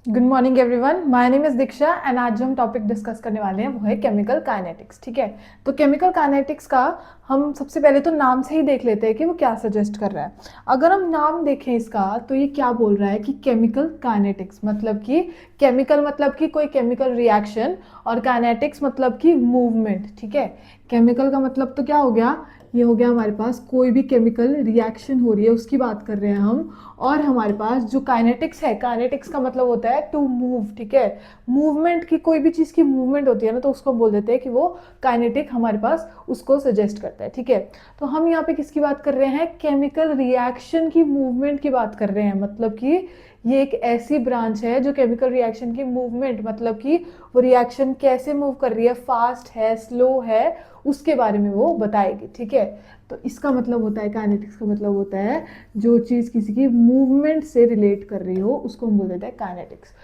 Good morning everyone, my name is Diksha and आज जो हम टॉपिक डिस्कस करने वाले हैं वो है केमिकल काइनेटिक्स। ठीक है, तो केमिकल काइनेटिक्स का हम सबसे पहले तो नाम से ही देख लेते हैं कि वो क्या सजेस्ट कर रहा है। अगर हम नाम देखें इसका तो ये क्या बोल रहा है कि केमिकल काइनेटिक्स मतलब कि केमिकल मतलब कि कोई केमिकल रिएक्शन और काइनेटिक्स मतलब कि मूवमेंट। ठीक है, केमिकल का मतलब तो क्या हो गया, ये हो गया हमारे पास कोई भी केमिकल रिएक्शन हो रही है उसकी बात कर रहे हैं हम। और हमारे पास जो काइनेटिक्स है, काइनेटिक्स का मतलब होता है टू मूव। ठीक है, मूवमेंट की, कोई भी चीज़ की मूवमेंट होती है ना तो उसको बोल देते हैं कि वो काइनेटिक हमारे पास उसको सजेस्ट करता है। ठीक है, तो हम यहाँ पे किसकी बात कर रहे हैं, केमिकल रिएक्शन की मूवमेंट की बात कर रहे हैं। मतलब कि ये एक ऐसी ब्रांच है जो केमिकल रिएक्शन की मूवमेंट मतलब कि वो रिएक्शन कैसे मूव कर रही है, फास्ट है, स्लो है, उसके बारे में वो बताएगी। ठीक है, तो इसका मतलब होता है, काइनेटिक्स का मतलब होता है जो चीज़ किसी की मूवमेंट से रिलेट कर रही हो उसको हम बोल देते हैं काइनेटिक्स।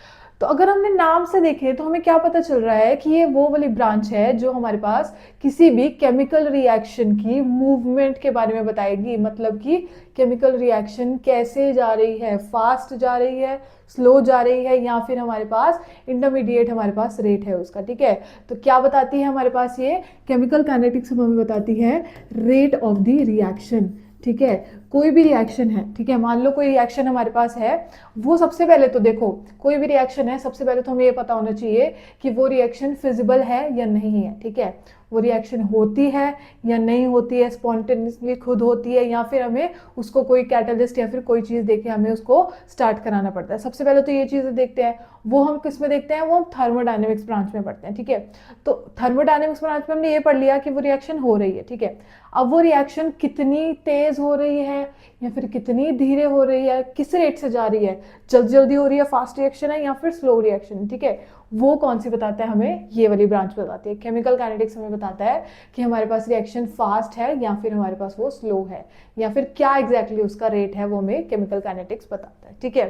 तो अगर हमने नाम से देखे तो हमें क्या पता चल रहा है कि ये वो वाली ब्रांच है जो हमारे पास किसी भी केमिकल रिएक्शन की मूवमेंट के बारे में बताएगी। मतलब कि केमिकल रिएक्शन कैसे जा रही है, फास्ट जा रही है, स्लो जा रही है, या फिर हमारे पास इंटरमीडिएट हमारे पास रेट है उसका। ठीक है, तो क्या बताती है हमारे पास ये केमिकल काइनेटिक्स हमें बताती है रेट ऑफ द रिएक्शन। ठीक है, कोई भी रिएक्शन है, ठीक है, मान लो कोई रिएक्शन हमारे पास है, वो सबसे पहले तो देखो, कोई भी रिएक्शन है सबसे पहले तो हमें ये पता होना चाहिए कि वो रिएक्शन फिजिबल है या नहीं है। ठीक है, वो रिएक्शन होती है या नहीं होती है, स्पॉन्टेनियसली खुद होती है, या फिर हमें उसको कोई कैटलिस्ट या फिर कोई चीज़ देके हमें उसको स्टार्ट कराना पड़ता है। सबसे पहले तो ये चीज़ें देखते हैं, वो हम किस में देखते हैं, वो हम थर्मोडायनेमिक्स ब्रांच में पढ़ते हैं। ठीक है, तो थर्मोडायनेमिक्स ब्रांच में हमने ये पढ़ लिया कि वो रिएक्शन हो रही है। ठीक है, अब वो रिएक्शन कितनी तेज हो रही है या फिर कितनी धीरे हो रही है, किस रेट से जा रही है, जल्दी जल्दी हो रही है, फास्ट रिएक्शन है या फिर स्लो रिएक्शन। ठीक है, वो कौन सी बताता है हमें, ये वाली ब्रांच बताती है। केमिकल काइनेटिक्स हमें बताता है कि हमारे पास रिएक्शन फास्ट है या फिर हमारे पास वो स्लो है, या फिर क्या एग्जैक्टली उसका रेट है, वो हमें केमिकल काइनेटिक्स बताता है। ठीक है,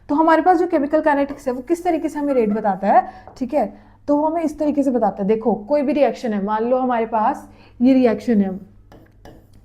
तो हमारे पास जो केमिकल काइनेटिक्स है वो किस तरीके से हमें रेट बताता है। ठीक है, तो वो हमें इस तरीके से बताता है, देखो कोई भी रिएक्शन है, मान लो हमारे पास ये रिएक्शन है,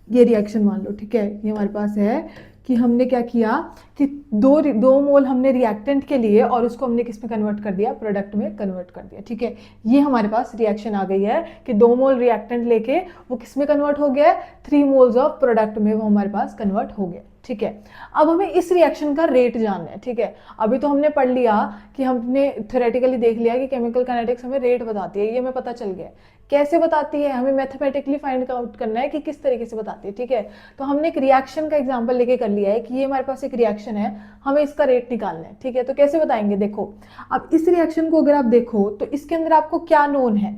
ये रिएक्शन मान लो। ठीक है, ये हमारे पास है कि हमने क्या किया कि दो मोल हमने रिएक्टेंट के लिए और उसको हमने किस में कन्वर्ट कर दिया, प्रोडक्ट में कन्वर्ट कर दिया। ठीक है, ये हमारे पास रिएक्शन आ गई है कि 2 मोल रिएक्टेंट लेके वो किस में कन्वर्ट हो गया है, 3 मोल्स ऑफ प्रोडक्ट में वो हमारे पास कन्वर्ट हो गया। ठीक है, अब हमें इस रिएक्शन का रेट जानना है। ठीक है, अभी तो हमने पढ़ लिया कि हमने थ्योरेटिकली देख लिया कि केमिकल काइनेटिक्स हमें रेट बताती है, ये हमें पता चल गया। कैसे बताती है, हमें मैथमेटिकली फाइंड आउट करना है कि किस तरीके से बताती है। ठीक है, तो हमने एक रिएक्शन का एग्जांपल लेके कर लिया है कि ये हमारे पास एक रिएक्शन है, हमें इसका रेट निकालना है। ठीक है, तो कैसे बताएंगे, देखो अब इस रिएक्शन को अगर आप देखो तो इसके अंदर आपको क्या नोन है,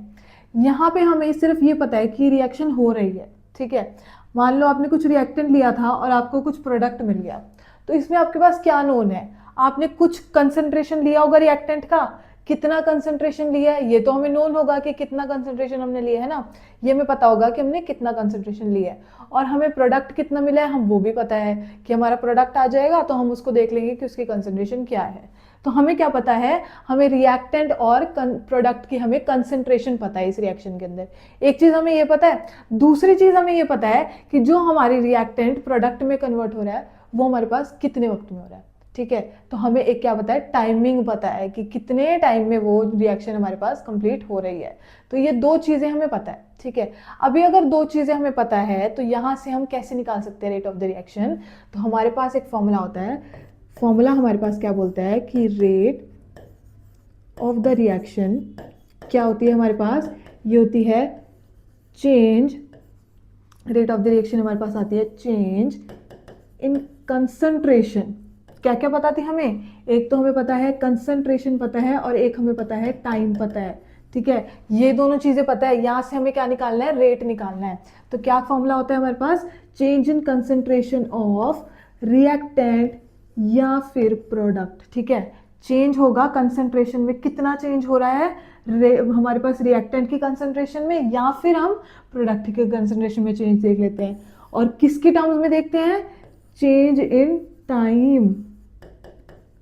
यहाँ पे हमें सिर्फ ये पता है कि रिएक्शन हो रही है। ठीक है, मान लो आपने कुछ रिएक्टेंट लिया था और आपको कुछ प्रोडक्ट मिल गया, तो इसमें आपके पास क्या नोन है, आपने कुछ कंसंट्रेशन लिया होगा रिएक्टेंट का, कितना कंसंट्रेशन लिया है ये तो हमें नोन होगा कि कितना कंसंट्रेशन हमने लिया है ना, ये हमें पता होगा कि हमने कितना कंसंट्रेशन लिया है। और हमें प्रोडक्ट कितना मिला है हम वो भी पता है कि हमारा प्रोडक्ट आ जाएगा तो हम उसको देख लेंगे कि उसकी कंसंट्रेशन क्या है। तो हमें क्या पता है, हमें रिएक्टेंट और प्रोडक्ट की हमें कंसंट्रेशन पता है इस रिएक्शन के अंदर। एक चीज हमें ये पता है, दूसरी चीज हमें ये पता है कि जो हमारी रिएक्टेंट प्रोडक्ट में कन्वर्ट हो रहा है वो हमारे पास कितने वक्त में हो रहा है। ठीक है, तो हमें एक क्या पता है, टाइमिंग पता है कि कितने टाइम में वो रिएक्शन हमारे पास कंप्लीट हो रही है। तो ये दो चीजें हमें पता है। ठीक है, अभी अगर दो चीजें हमें पता है तो यहां से हम कैसे निकाल सकते हैं रेट ऑफ द रिएक्शन, तो हमारे पास एक फॉर्मूला होता है, फॉर्मूला हमारे पास क्या बोलता है कि रेट ऑफ द रिएक्शन क्या होती है हमारे पास, ये होती है change, rate of the reaction हमारे पास आती है चेंज इन कंसंट्रेशन। क्या क्या बताती है हमें, एक तो हमें पता है कंसंट्रेशन पता है और एक हमें पता है टाइम पता है। ठीक है, ये दोनों चीजें पता है, यहां से हमें क्या निकालना है, रेट निकालना है। तो क्या फॉर्मूला होता है हमारे पास, change in concentration of reactant या फिर प्रोडक्ट। ठीक है, चेंज होगा कंसंट्रेशन में, कितना चेंज हो रहा है हमारे पास रिएक्टेंट की कंसंट्रेशन में या फिर हम प्रोडक्ट के कंसंट्रेशन में चेंज देख लेते हैं। और किसके टर्म्स में देखते हैं, चेंज इन टाइम।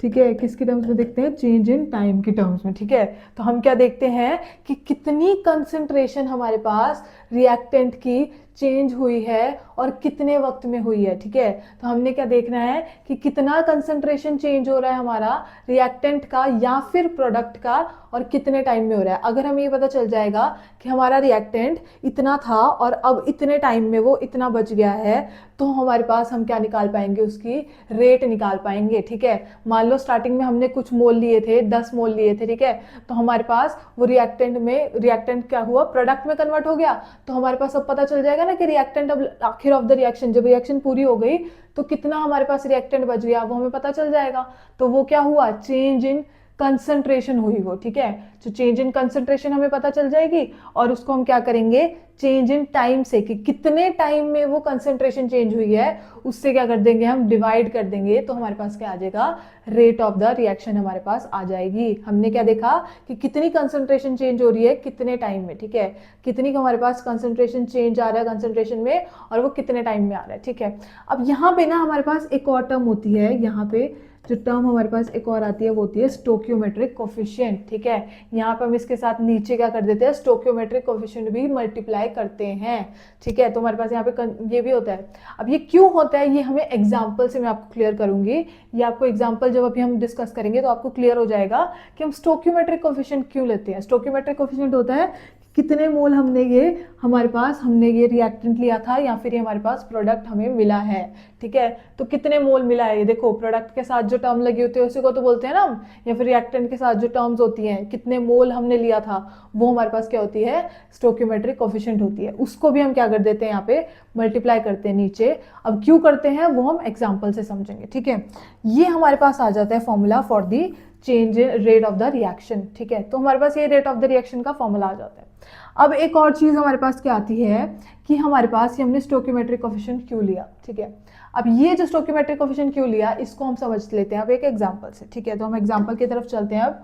ठीक है, किसके टर्म्स में देखते हैं, चेंज इन टाइम के टर्म्स में। ठीक है, तो हम क्या देखते हैं कि कितनी कंसंट्रेशन हमारे पास रिएक्टेंट की चेंज हुई है और कितने वक्त में हुई है। ठीक है, तो हमने क्या देखना है कि कितना कंसंट्रेशन चेंज हो रहा है हमारा रिएक्टेंट का या फिर प्रोडक्ट का और कितने टाइम में हो रहा है। अगर हमें ये पता चल जाएगा कि हमारा रिएक्टेंट इतना था और अब इतने टाइम में वो इतना बच गया है, तो हमारे पास हम क्या निकाल पाएंगे, उसकी रेट निकाल पाएंगे। ठीक है, मान लो स्टार्टिंग में हमने कुछ मोल लिए थे, 10 मोल लिए थे। ठीक है, तो हमारे पास वो रिएक्टेंट क्या हुआ, प्रोडक्ट में कन्वर्ट हो गया। तो हमारे पास अब पता चल जाएगा ना कि रिएक्टेंट अब आखिर ऑफ द रिएक्शन, जब रिएक्शन पूरी हो गई तो कितना हमारे पास रिएक्टेंट बच गया वो हमें पता चल जाएगा। तो वो क्या हुआ, चेंज इन कंसंट्रेशन हुई वो। ठीक है, तो चेंज इन कंसंट्रेशन हमें पता चल जाएगी और उसको हम क्या करेंगे, चेंज इन टाइम से, कि कितने टाइम में वो कंसंट्रेशन चेंज हुई है उससे क्या कर देंगे, हम डिवाइड कर देंगे। तो हमारे पास क्या आ जाएगा, रेट ऑफ द रिएक्शन हमारे पास आ जाएगी। हमने क्या देखा कि कितनी कंसंट्रेशन चेंज हो रही है कितने टाइम में। ठीक है, कितनी हमारे पास कंसंट्रेशन चेंज आ रहा है कंसंट्रेशन में और वो कितने टाइम में आ रहा है। ठीक है, अब यहाँ पे ना हमारे पास एक और टर्म होती है, यहाँ पे जो टर्म हमारे पास एक और आती है वो होती है स्टोकियोमेट्रिक कोफिशिएंट। ठीक है, यहाँ पर हम इसके साथ नीचे क्या कर देते हैं, स्टोकियोमेट्रिक कोफिशिएंट भी मल्टीप्लाई करते हैं। ठीक है, तो हमारे पास यहाँ पे ये भी होता है। अब ये क्यों होता है, ये हमें एग्जाम्पल से मैं आपको क्लियर करूंगी। ये आपको एग्जाम्पल जब अभी हम डिस्कस करेंगे तो आपको क्लियर हो जाएगा कि हम स्टोकियोमेट्रिक कोफिशिएंट क्यों लेते हैं। स्टोकियोमेट्रिक कोफिशिएंट होता है कितने मोल हमने ये रिएक्टेंट लिया था या फिर ये हमारे पास प्रोडक्ट हमें मिला है। ठीक है, तो कितने मोल मिला है, ये देखो प्रोडक्ट के साथ जो टर्म लगी होती है उसी को तो बोलते हैं ना हम, या फिर रिएक्टेंट के साथ जो टर्म्स होती हैं, कितने मोल हमने लिया था, वो हमारे पास क्या होती है, स्टोकियोमेट्रिक कोफिशिएंट होती है। उसको भी हम क्या कर देते हैं, यहाँ पे मल्टीप्लाई करते हैं नीचे। अब क्यों करते हैं वो हम एग्जाम्पल से समझेंगे। ठीक है, ये हमारे पास आ जाता है formula for the change in rate of the reaction. ठीक है, तो हमारे पास ये रेट ऑफ द रिएक्शन का फॉर्मूला आ जाता है। अब एक और चीज हमारे पास क्या आती है कि हमारे पास ये हमने स्टोकियोमेट्रिक कोफिशिएंट क्यों लिया। ठीक है, अब ये जो स्टोकियोमेट्रिक कोफिशिएंट क्यों लिया इसको हम समझ लेते हैं अब एक एग्जांपल से। ठीक है, तो हम एग्जांपल की तरफ चलते हैं। अब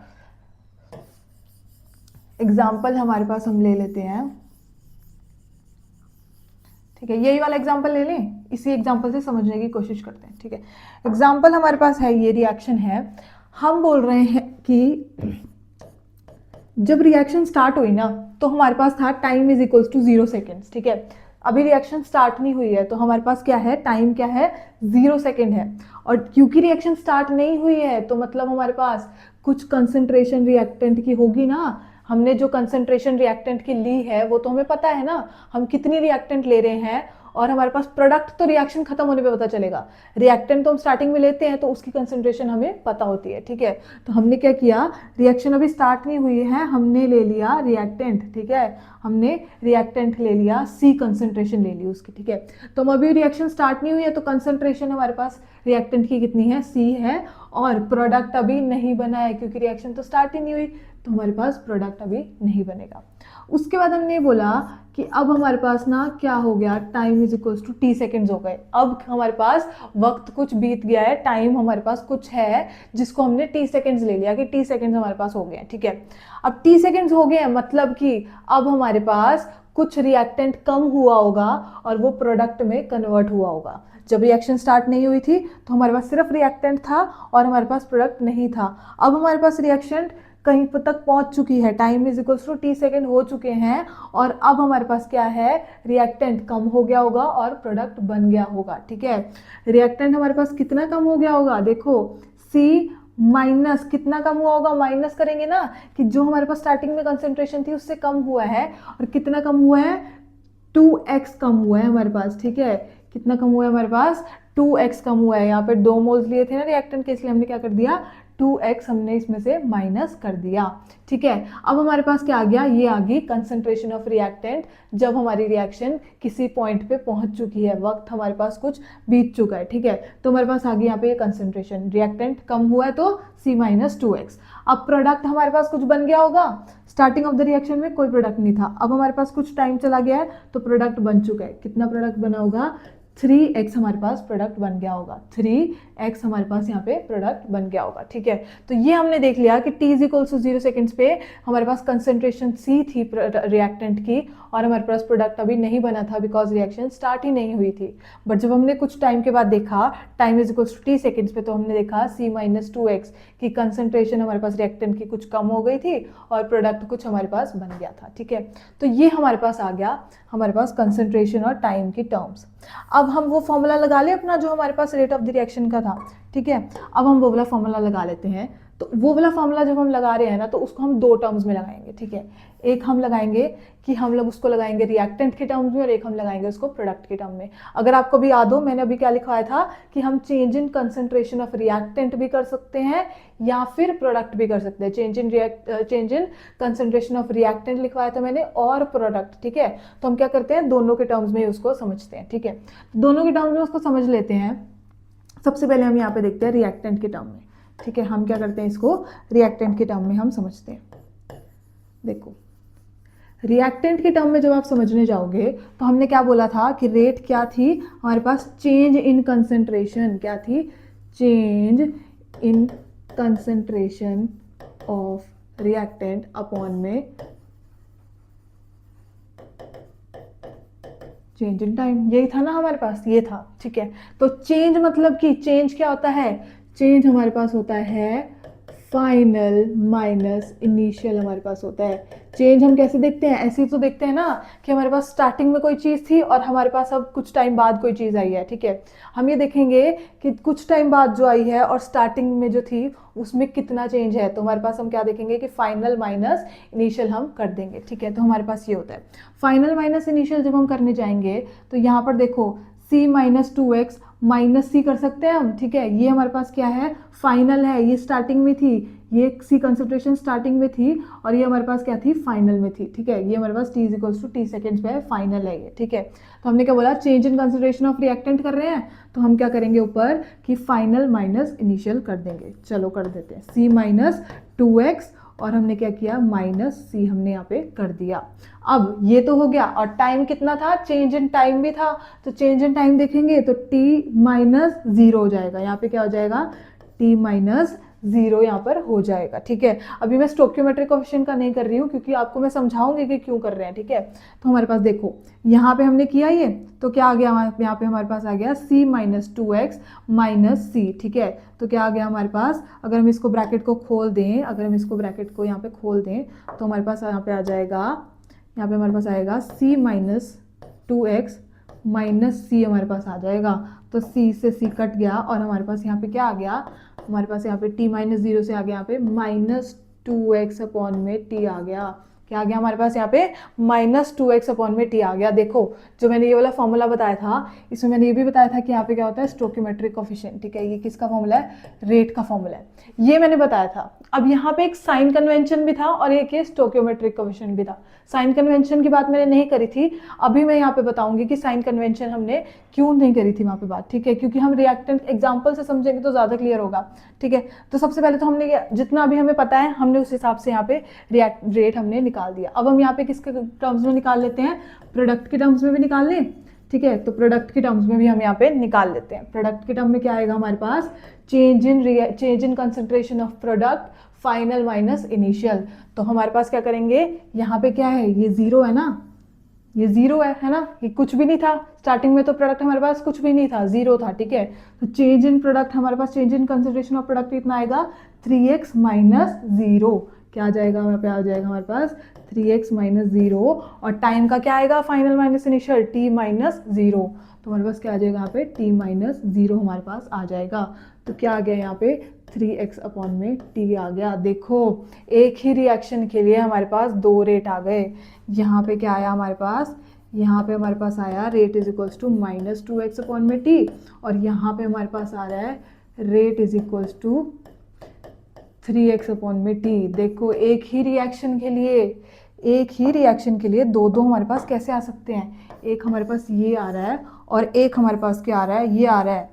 एग्जांपल हमारे पास हम ले लेते हैं। ठीक है, यही वाला एग्जांपल ले लें, इसी एग्जांपल से समझने की कोशिश करते हैं। ठीक है, एग्जांपल हमारे पास है, ये रिएक्शन है। हम बोल रहे हैं कि जब रिएक्शन स्टार्ट हुई ना तो हमारे पास था time is equals to 0 seconds. ठीक है, अभी रिएक्शन स्टार्ट नहीं हुई है तो हमारे पास क्या है, टाइम क्या है, 0 सेकेंड है। और क्योंकि रिएक्शन स्टार्ट नहीं हुई है तो मतलब हमारे पास कुछ कंसंट्रेशन रिएक्टेंट की होगी ना। हमने जो कंसंट्रेशन रिएक्टेंट की ली है वो तो हमें पता है ना, हम कितनी रिएक्टेंट ले रहे हैं, और हमारे पास प्रोडक्ट तो रिएक्शन खत्म होने पे पता चलेगा। रिएक्टेंट तो हम स्टार्टिंग में लेते हैं तो उसकी कंसंट्रेशन हमें पता होती है। ठीक है, तो हमने क्या किया, रिएक्शन अभी स्टार्ट नहीं हुई है, हमने ले लिया रिएक्टेंट। ठीक है, हमने रिएक्टेंट ले लिया, सी कंसंट्रेशन ले ली उसकी। ठीक है, तो हम अभी रिएक्शन स्टार्ट नहीं हुई है तो कंसंट्रेशन हमारे पास रिएक्टेंट की कितनी है, सी है, और प्रोडक्ट अभी नहीं बना है क्योंकि रिएक्शन तो स्टार्ट ही नहीं हुई, तो हमारे पास प्रोडक्ट अभी नहीं बनेगा। उसके बाद हमने बोला कि अब हमारे पास ना क्या हो गया, time is equals to T seconds हो गए। अब हमारे पास वक्त कुछ बीत गया है, टाइम हमारे पास कुछ है जिसको हमने टी सेकेंड्स ले लिया कि टी सेकेंड्स हमारे पास हो गए हैं। ठीक है, अब टी सेकेंड्स हो गए हैं मतलब कि अब हमारे पास कुछ रिएक्टेंट कम हुआ होगा और वो प्रोडक्ट में कन्वर्ट हुआ होगा। जब रिएक्शन स्टार्ट नहीं हुई थी तो हमारे पास सिर्फ रिएक्टेंट था और हमारे पास प्रोडक्ट नहीं था। अब हमारे पास रिएक्शन कहीं तक पहुंच चुकी है, time is equals to T second हो चुके हैं, और अब हमारे पास क्या है, रिएक्टेंट कम हो गया होगा और प्रोडक्ट बन गया होगा। ठीक है, रिएक्टेंट हमारे पास कितना कम हो गया होगा, देखो सी माइनस कितना कम हुआ होगा, माइनस करेंगे ना कि जो हमारे पास स्टार्टिंग में कंसेंट्रेशन थी उससे कम हुआ है, और कितना कम हुआ है, 2x कम हुआ है हमारे पास। ठीक है, कितना कम हुआ है हमारे पास, 2x कम हुआ है। यहाँ पे 2 मोल्स लिए थे ना रिएक्टेंट के, इसलिए हमने क्या कर दिया, 2x हमने इसमें से माइनस कर दिया। ठीक है, अब हमारे पास क्या आ गया, ये आ गई कंसंट्रेशन ऑफ रिएक्टेंट जब हमारी रिएक्शन किसी पॉइंट पे पहुंच चुकी है, वक्त हमारे पास कुछ बीत चुका है। ठीक है, तो हमारे पास आ गई यहाँ पे ये कंसंट्रेशन, रिएक्टेंट कम हुआ है तो c माइनस 2x। अब प्रोडक्ट हमारे पास कुछ बन गया होगा, स्टार्टिंग ऑफ द रिएक्शन में कोई प्रोडक्ट नहीं था, अब हमारे पास कुछ टाइम चला गया है तो प्रोडक्ट बन चुका है। कितना प्रोडक्ट बना होगा, 3x हमारे पास प्रोडक्ट बन गया होगा, 3x हमारे पास यहाँ पे प्रोडक्ट बन गया होगा, ठीक है। तो ये हमने देख लिया कि t is equals to 0 seconds पे हमारे पास कंसंट्रेशन c थी रिएक्टेंट की, और हमारे पास प्रोडक्ट अभी नहीं बना था बिकॉज रिएक्शन स्टार्ट ही नहीं हुई थी। बट जब हमने कुछ टाइम के बाद देखा time is equals to t seconds पे, तो हमने देखा c माइनस 2x की कंसंट्रेशन हमारे पास रिएक्टेंट की कुछ कम हो गई थी और प्रोडक्ट कुछ हमारे पास बन गया था, ठीक है। तो ये हमारे पास आ गया हमारे पास कंसंट्रेशन और टाइम की टर्म्स। अब हम वो फॉर्मूला लगा ले अपना जो हमारे पास रेट ऑफ द रिएक्शन का था, ठीक है। अब हम वो वाला फॉर्मूला लगा लेते हैं। तो वो वाला फॉर्मूला जब हम लगा रहे हैं ना, तो उसको हम दो टर्म्स में लगाएंगे, ठीक है। एक हम लगाएंगे कि हम लोग उसको लगाएंगे रिएक्टेंट के टर्म्स में, और एक हम लगाएंगे उसको प्रोडक्ट के टर्म में। अगर आपको भी याद हो मैंने अभी क्या लिखवाया था कि हम change in concentration of reactant भी कर सकते हैं या फिर प्रोडक्ट भी कर सकते हैं। Change in concentration of reactant लिखवाया था मैंने और प्रोडक्ट, ठीक है। तो हम क्या करते हैं, दोनों के टर्म्स में उसको समझते हैं, ठीक है। दोनों के टर्म्स में उसको समझ लेते हैं। सबसे पहले हम यहाँ पे देखते हैं रिएक्टेंट के टर्म में, ठीक है। हम क्या करते हैं, इसको रिएक्टेंट के टर्म में हम समझते हैं। देखो रिएक्टेंट के टर्म में जब आप समझने जाओगे तो हमने क्या बोला था कि रेट क्या थी हमारे पास, चेंज इन कंसंट्रेशन, क्या थी, change in concentration of reactant upon में चेंज इन टाइम। यही था ना हमारे पास, ये था, ठीक है। तो चेंज मतलब कि चेंज क्या होता है, चेंज हमारे पास होता है फाइनल माइनस इनिशियल हमारे पास होता है। चेंज हम कैसे देखते हैं, ऐसे ही तो देखते हैं ना कि हमारे पास स्टार्टिंग में कोई चीज़ थी और हमारे पास अब कुछ टाइम बाद कोई चीज़ आई है, ठीक है। हम ये देखेंगे कि कुछ टाइम बाद जो आई है और स्टार्टिंग में जो थी उसमें कितना चेंज है। तो हमारे पास हम क्या देखेंगे कि फाइनल माइनस इनिशियल हम कर देंगे, ठीक है। तो हमारे पास ये होता है फाइनल माइनस इनिशियल। जब हम करने जाएंगे तो यहाँ पर देखो c माइनस 2x माइनस सी कर सकते हैं हम, ठीक है। ये हमारे पास क्या है, फाइनल है, ये स्टार्टिंग में थी, ये सी कंसंट्रेशन स्टार्टिंग में थी और ये हमारे पास क्या थी, फाइनल में थी, ठीक है। ये हमारे पास t is equals to t seconds पे है, फाइनल है ये, ठीक है। तो हमने क्या बोला, change in concentration of reactant कर रहे हैं, तो हम क्या करेंगे ऊपर कि फाइनल माइनस इनिशियल कर देंगे। चलो कर देते हैं, c माइनस 2x और हमने क्या किया, माइनस सी हमने यहाँ पे कर दिया। अब ये तो हो गया, और टाइम कितना था, चेंज इन टाइम भी था। तो चेंज इन टाइम देखेंगे तो t माइनस 0 हो जाएगा, यहाँ पे क्या हो जाएगा, t माइनस 0 यहाँ पर हो जाएगा, ठीक है। अभी मैं स्टोक्योमेट्रिक कोएफिशिएंट का नहीं कर रही हूँ क्योंकि आपको मैं समझाऊंगी कि क्यों कर रहे हैं, ठीक है। तो हमारे पास देखो यहाँ पे हमने किया ये, तो क्या आ गया यहाँ पे हमारे पास आ गया c माइनस 2x माइनस सी, ठीक है। तो क्या आ गया हमारे पास, अगर हम इसको ब्रैकेट को खोल दें, अगर हम इसको ब्रैकेट को यहाँ पे खोल दें तो हमारे पास यहाँ पे आ जाएगा, यहाँ पे हमारे पास आएगा c माइनस 2x माइनस सी हमारे पास आ जाएगा। तो c से c कट गया और हमारे पास यहाँ पे क्या आ गया, हमारे पास यहाँ पे t माइनस 0 से आ गया यहाँ पे माइनस 2x अपॉन में t आ गया। क्या आ गया हमारे पास यहाँ पे, माइनस 2x अपॉन में t आ गया। देखो जो मैंने ये वाला फॉर्मूला बताया था, इसमें मैंने ये भी बताया था कि यहाँ पे क्या होता है, स्टोक्योमेट्रिक कोएफिशिएंट, ठीक है। ये किसका फॉर्मूला है, रेट का फॉर्मूला है, ये मैंने बताया था। अब यहाँ पे एक साइन कन्वेंशन भी था और एक ये स्टोक्योमेट्रिक कोएफिशिएंट भी था। साइन कन्वेंशन की बात मैंने नहीं करी थी, अभी मैं यहाँ पे बताऊंगी कि साइन कन्वेंशन हमने क्यों नहीं करी थी वहाँ पे बात, ठीक है। क्योंकि हम रिएक्टेंट एग्जाम्पल से समझेंगे तो ज़्यादा क्लियर होगा, ठीक है। तो सबसे पहले तो हमने जितना अभी हमें पता है हमने उस हिसाब से यहाँ पे रेट हमने निकाल दिया। अब हम यहाँ पे किसके टर्म्स में निकाल लेते हैं, प्रोडक्ट के टर्म्स में भी निकाल लें, ठीक है। तो प्रोडक्ट के टर्म्स में भी हम यहाँ पे निकाल लेते हैं। प्रोडक्ट के टर्म में क्या आएगा हमारे पास, change in concentration of product final minus initial. तो हमारे पास क्या करेंगे, यहाँ पे क्या है, ये 0 है ना, ये 0 है ना, ये कुछ भी नहीं था स्टार्टिंग में, तो प्रोडक्ट हमारे पास कुछ भी नहीं था, 0 था, ठीक है। तो चेंज इन प्रोडक्ट हमारे पास, change in concentration of product कितना आएगा, 3x माइनस 0। क्या आ जाएगा, वहाँ पे आ जाएगा हमारे पास 3x माइनस 0 और टाइम का क्या आएगा, final minus initial t minus 0। तो हमारे पास क्या आ जाएगा यहाँ पे, t माइनस 0 हमारे पास आ जाएगा। तो क्या आ गया यहाँ पे, 3x अपॉन में t आ गया। देखो एक ही रिएक्शन के लिए हमारे पास दो रेट आ गए। यहाँ पे क्या आया हमारे पास, यहाँ पे हमारे पास आया rate is equals to minus 2x upon में t, और यहाँ पे हमारे पास आ रहा है rate is equals to 3x upon में t। देखो एक ही रिएक्शन के लिए दो दो हमारे पास कैसे आ सकते हैं, एक हमारे पास ये आ रहा है और एक हमारे पास क्या आ रहा है, ये आ रहा है।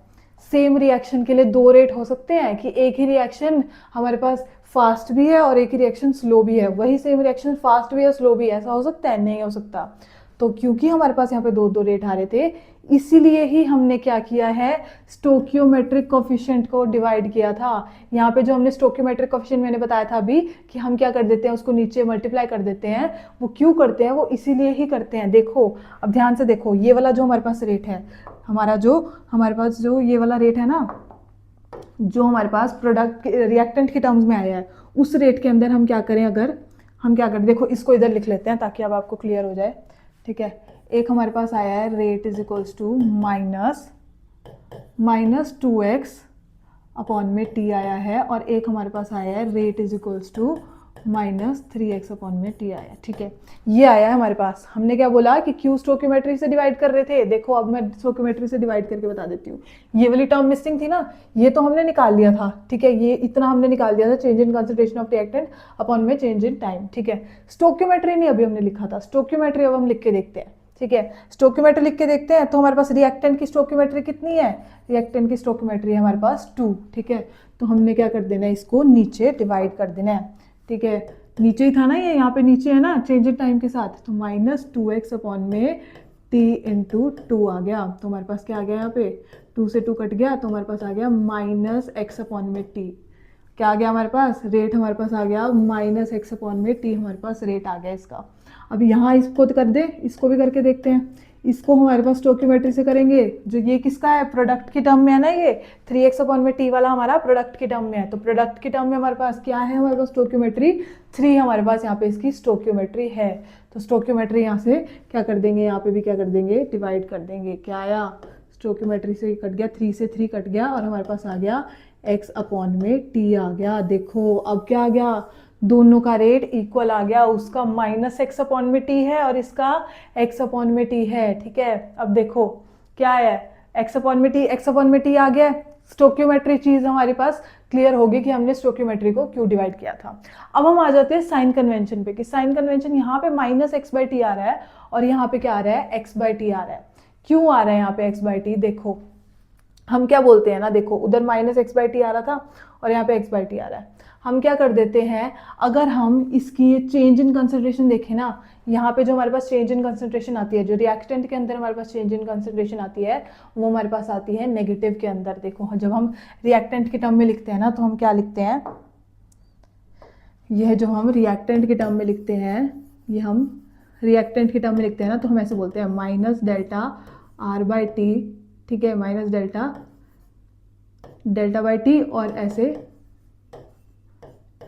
सेम रिएक्शन के लिए दो रेट हो सकते हैं कि एक ही रिएक्शन हमारे पास फास्ट भी है और एक ही रिएक्शन स्लो भी है, वही सेम रिएक्शन फास्ट भी है स्लो भी है, ऐसा हो सकता है, नहीं हो सकता। तो क्योंकि हमारे पास यहाँ पे दो दो रेट आ रहे थे, इसीलिए ही हमने क्या किया है, स्टोकियोमेट्रिक कोफिशिएंट को डिवाइड किया था। यहाँ पे जो हमने स्टोकियोमेट्रिक कोफिशिएंट मैंने बताया था अभी कि हम क्या कर देते हैं, उसको नीचे मल्टीप्लाई कर देते हैं। वो क्यों करते हैं, वो इसीलिए ही करते हैं। देखो अब ध्यान से देखो, ये वाला जो हमारे पास रेट है, हमारे पास जो ये वाला रेट है ना, जो हमारे पास प्रोडक्ट रिएक्टेंट के टर्म्स में आया है, उस रेट के अंदर हम क्या करें, अगर हम क्या करें, देखो इसको इधर लिख लेते हैं ताकि अब आपको क्लियर हो जाए। ठीक है, एक हमारे पास आया है rate is equals to -2x upon में t आया है, और एक हमारे पास आया है rate is equals to -3x upon में t आया। ठीक है, ये आया है हमारे पास। हमने क्या बोला कि क्यू स्टोकियोमेट्री से डिवाइड कर रहे थे। देखो अब मैं स्टोकियोमेट्री से डिवाइड करके बता देती हूँ। ये वाली टर्म मिसिंग थी ना, ये तो हमने निकाल लिया था। ठीक है, ये इतना हमने निकाल दिया था, change in concentration of reactant upon में चेंज इन टाइम। ठीक है, स्टोकियोमेट्री नहीं अभी हमने लिखा था, स्टोकियोमेट्री अब हम लिख के देखते हैं। ठीक है, स्टोकियोमेट्री लिख के देखते हैं। तो हमारे पास रिएक्टेंट की स्टोकियोमेट्री कितनी है, रिएक्टेंट की स्टोकियोमेट्री है हमारे पास 2। ठीक है, तो हमने क्या कर देना है, इसको नीचे डिवाइड कर देना है। ठीक है, नीचे ही था ना ये, यहाँ पे नीचे है ना चेंज इन टाइम के साथ, तो -2x अपॉन में t इंटू 2 आ गया। तो हमारे पास क्या आ गया, यहाँ पे 2 से 2 कट गया, तो हमारे पास आ गया -x अपॉन में t। क्या आ गया हमारे पास, रेट हमारे पास आ गया -x अपॉन में t, हमारे पास रेट आ गया इसका। अब यहाँ इसको कर दे, इसको भी करके देखते हैं। इसको हमारे पास स्टोकियोमेट्री से करेंगे, जो ये किसका है, प्रोडक्ट की टर्म में है ना, ये 3x अपॉन में t वाला हमारा प्रोडक्ट की टर्म में है। तो प्रोडक्ट की टर्म में हमारे पास क्या है, हमारे पास स्टोकियोमेट्री 3 हमारे पास यहाँ पे इसकी स्टोकियोमेट्री है। तो स्टोकियोमेट्री यहाँ से क्या कर देंगे, यहाँ पे भी क्या कर देंगे, डिवाइड कर देंगे। क्या आया, स्टोकियोमेट्री से कट गया, 3 से 3 कट गया, और हमारे पास आ गया x अपॉन में t आ गया। देखो अब क्या आ गया, दोनों का रेट इक्वल आ गया। उसका -x अपॉन में t है और इसका x अपॉन में t है। ठीक है, अब देखो क्या है, x अपॉन में t आ गया। स्टोकियोमेट्री चीज हमारे पास क्लियर होगी कि हमने स्टोकियोमेट्री को क्यों डिवाइड किया था। अब हम आ जाते हैं साइन कन्वेंशन पे, कि साइन कन्वेंशन यहाँ पे -x/t आ रहा है और यहाँ पे क्या आ रहा है, x/t आ रहा है। क्यों आ रहा है यहाँ पे x/t, देखो हम क्या बोलते हैं ना, देखो उधर -x/t आ रहा था और यहाँ पे x/t आ रहा है। हम क्या कर देते हैं, अगर हम इसकी चेंज इन कंसंट्रेशन देखें ना, यहाँ पे जो हमारे पास चेंज इन कंसंट्रेशन आती है, जो रिएक्टेंट के अंदर हमारे पास चेंज इन कंसंट्रेशन आती है, वो हमारे पास आती है नेगेटिव के अंदर। देखो जब हम रिएक्टेंट के टर्म में लिखते हैं ना, तो हम क्या लिखते हैं, यह जो हम रिएक्टेंट के टर्म में लिखते हैं, ये हम रिएक्टेंट के टर्म में लिखते हैं ना, तो हम ऐसे बोलते हैं -ΔR/T। ठीक है, -ΔT और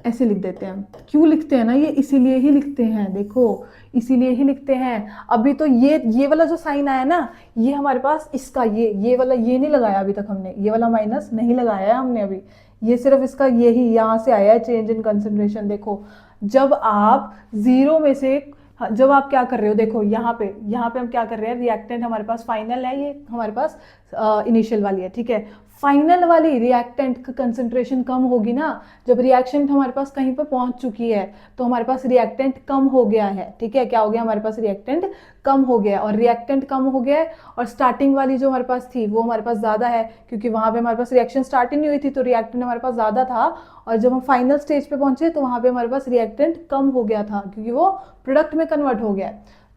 ऐसे लिख देते हैं। क्यों लिखते हैं ना, ये इसीलिए ही लिखते हैं। देखो इसीलिए ही लिखते हैं। अभी तो ये वाला जो साइन आया ना, ये हमारे पास इसका ये वाला ये नहीं लगाया अभी तक हमने, ये वाला माइनस नहीं लगाया है हमने अभी। ये सिर्फ इसका यही यहाँ से आया है, चेंज इन कंसंट्रेशन। देखो जब आप 0 में से, जब आप क्या कर रहे हो, देखो यहाँ पे हम क्या कर रहे हैं, रिएक्टेंट हमारे पास फाइनल है, ये हमारे पास इनिशियल वाली है। ठीक है, फाइनल वाली रिएक्टेंट का कंसंट्रेशन कम होगी ना, जब रिएक्शन हमारे पास कहीं पर पहुंच चुकी है, तो हमारे पास रिएक्टेंट कम हो गया है। ठीक है, क्या हो गया, हमारे पास रिएक्टेंट कम हो गया, और रिएक्टेंट कम हो गया है, और स्टार्टिंग वाली जो हमारे पास थी वो हमारे पास ज़्यादा है, क्योंकि वहाँ पे हमारे पास रिएक्शन स्टार्ट ही नहीं हुई थी, तो रिएक्टेंट हमारे पास ज़्यादा था। और जब हम फाइनल स्टेज पे पहुंचे तो वहाँ पे हमारे पास रिएक्टेंट कम हो गया था, क्योंकि वो प्रोडक्ट में कन्वर्ट हो गया।